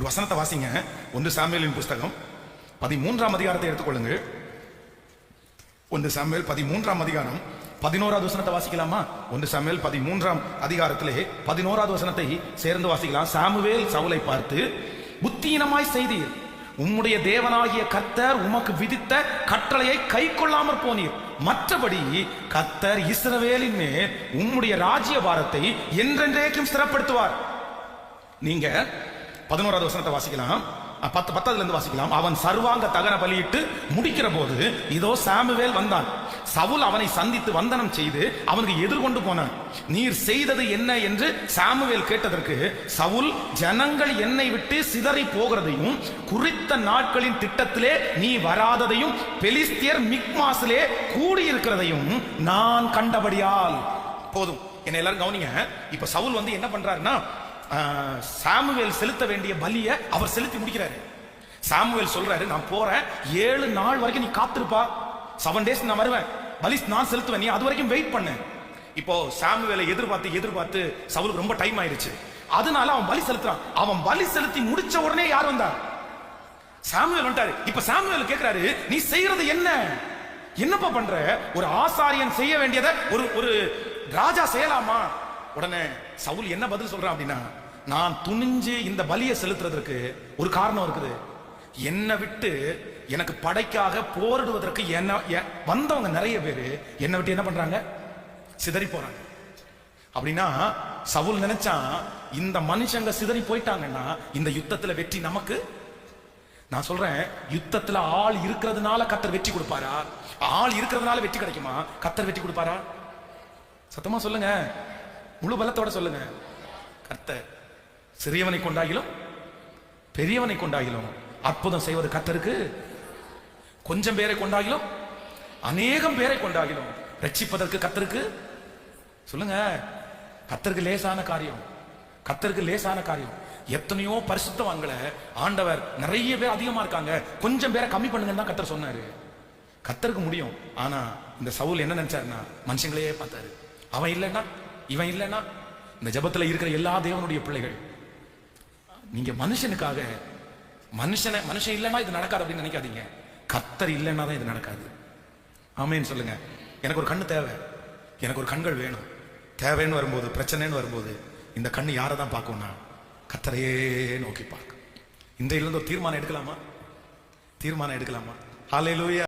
வசனத்தை வாசிங்க. 1 சாமுவேலின் புஸ்தகம் 13ஆம் அதிகாரத்தை எடுத்துக்கொள்ளுங்கள். 1 சாமுவேல் 13ஆம் அதிகாரம் 11வது வசனத்தை வாசிக்கலாமா? 1 சாமுவேல் 13ஆம் அதிகாரத்திலே 11வது வசனத்தை சேர்ந்து வாசிக்கலாம். சாமுவேல் சவுலை பார்த்து, புத்தீனமாய் செய்தீர், உம்முடைய தேவனாகிய கர்த்தர் உமக்கு விதித்த கட்டளையை கை கொள்ளாமற் போனீர். மற்றபடி கர்த்தர் இஸ்ரவேலின் மேல் உம்முடைய ராஜ்யபாரத்தை என்றென்றைக்கும் ஸ்திரப்படுத்துவார். நீங்க 11வது வசனத்தை வாசிக்கலாம். 10ல இருந்து வாசிக்கலாம். அவன் சர்வாங்க தகன பலியிட்டு முடிக்கிற போது இதோ சாமுவேல் வந்தான். சவுல் அவனை சந்தித்து வந்தனம் செய்து அவனுக்கு எதிர்கொண்டு போனான். நீர் செய்தது என்ன என்று சாமுவேல் கேட்டதற்கு, சவுல் ஜனங்கள் என்னை விட்டு சிதறி போகிறதையும் குறித்த நாட்களின் திட்டத்திலே நீ வராததையும் பெலிஸ்தியர் மிக்மாசிலே கூடியிருக்கிறதையும் நான் கண்டபடியால். போதும், என்ன எல்லாரும் கவனிங்க. இப்ப சவுல் வந்து என்ன பண்றாருன்னா, சாமுவேல் செலுத்த வேண்டிய பலியை அவர் செலுத்தி முடிக்கிறாரு. சாமுவேல் சொல்றாரு, நான் போறேன், 7 நாள் வரைக்கும் நீ காத்திருப்பா, 7 days நான் வருவேன், பலி நான் செலுத்துவேன், நீ அது வரைக்கும் வெயிட் பண்ணு. இப்போ சாமுவேலை எதிர்பார்த்து சவுலுக்கு ரொம்ப டைம் ஆயிருச்சு. அதனால அவன் பலி செலுத்துறான். அவன் பலி செலுத்தி முடிச்ச உடனே யார் வந்தா? சாமுவேல் வந்துட்டாரு. இப்ப சாமுவேல் கேட்கிறாரு, நீ செய்யறது என்ன? என்னப்பா பண்ற? ஒரு ஆசாரியன் செய்ய வேண்டியதை ஒரு ராஜா செய்யலாமா? உடனே சவுல் என்ன பதில் சொல்றான் அப்படின்னா, நான் துணிஞ்சு இந்த பலியை செலுத்துறதுக்கு ஒரு காரணம் இருக்குது. என்னை விட்டு எனக்கு படைக்காக போரிடுவதற்கு வந்தவங்க நிறைய பேரு என்னை விட்டு என்ன பண்றாங்க? சிதறி போறாங்க. அப்படின்னா சவுல் நினைச்சான், இந்த மனுஷங்க சிதறி போயிட்டாங்கன்னா இந்த யுத்தத்துல வெற்றி நமக்கு. நான் சொல்றேன், யுத்தத்துல ஆள் இருக்கிறதுனால கர்த்தர் வெற்றி கொடுப்பாரா? ஆள் இருக்கிறதுனால வெற்றி கிடைக்குமா? கர்த்தர் வெற்றி கொடுப்பாரா? சத்தமா சொல்லுங்க, முழு பலத்தோட சொல்லுங்க. கர்த்தர் சிறியவனை கொண்டாகிலும் பெரியவனை கொண்டாகிலும் அற்புதம் செய்வது கர்த்தருக்கு. கொஞ்சம் பேரை கொண்டாகிலும் அநேகம் பேரை கொண்டாகிலும் ரட்சிப்பதற்கு கர்த்தருக்கு. சொல்லுங்க, கர்த்தருக்கு லேசான காரியம், கர்த்தருக்கு லேசான காரியம். எத்தனையோ பரிசுத்தவான்களை ஆண்டவர், நிறைய பேர் அதிகமா இருக்காங்க, கொஞ்சம் பேரை கம்மி பண்ணுங்கன்னு தான் கர்த்தர் சொன்னாரு. கர்த்தருக்கு முடியும். ஆனா இந்த சவுல் என்ன நினைச்சாருன்னா, மனுஷங்களையே பார்த்தாரு. அவன் இல்லைன்னா, இவன் இல்லைன்னா. இந்த ஜபத்துல இருக்கிற எல்லா தேவனுடைய பிள்ளைகள், நீங்க மனுஷனுக்காக, மனுஷன் இல்லைன்னா இது நடக்காது அப்படின்னு நினைக்காதீங்க. கர்த்தர் இல்லைன்னா தான் இது நடக்காது. ஆமேன்னு சொல்லுங்க. எனக்கு ஒரு கண்ணு தேவை, எனக்கு ஒரு கண்கள் வேணும். தேவைன்னு வரும்போது, பிரச்சனைன்னு வரும்போது இந்த கண்ணு யாரை தான் பார்க்கும்னா, கர்த்தரையே நோக்கி பார்க்கும். இன்றையிலிருந்து ஒரு தீர்மானம் எடுக்கலாமா? ஹல்லேலூயா.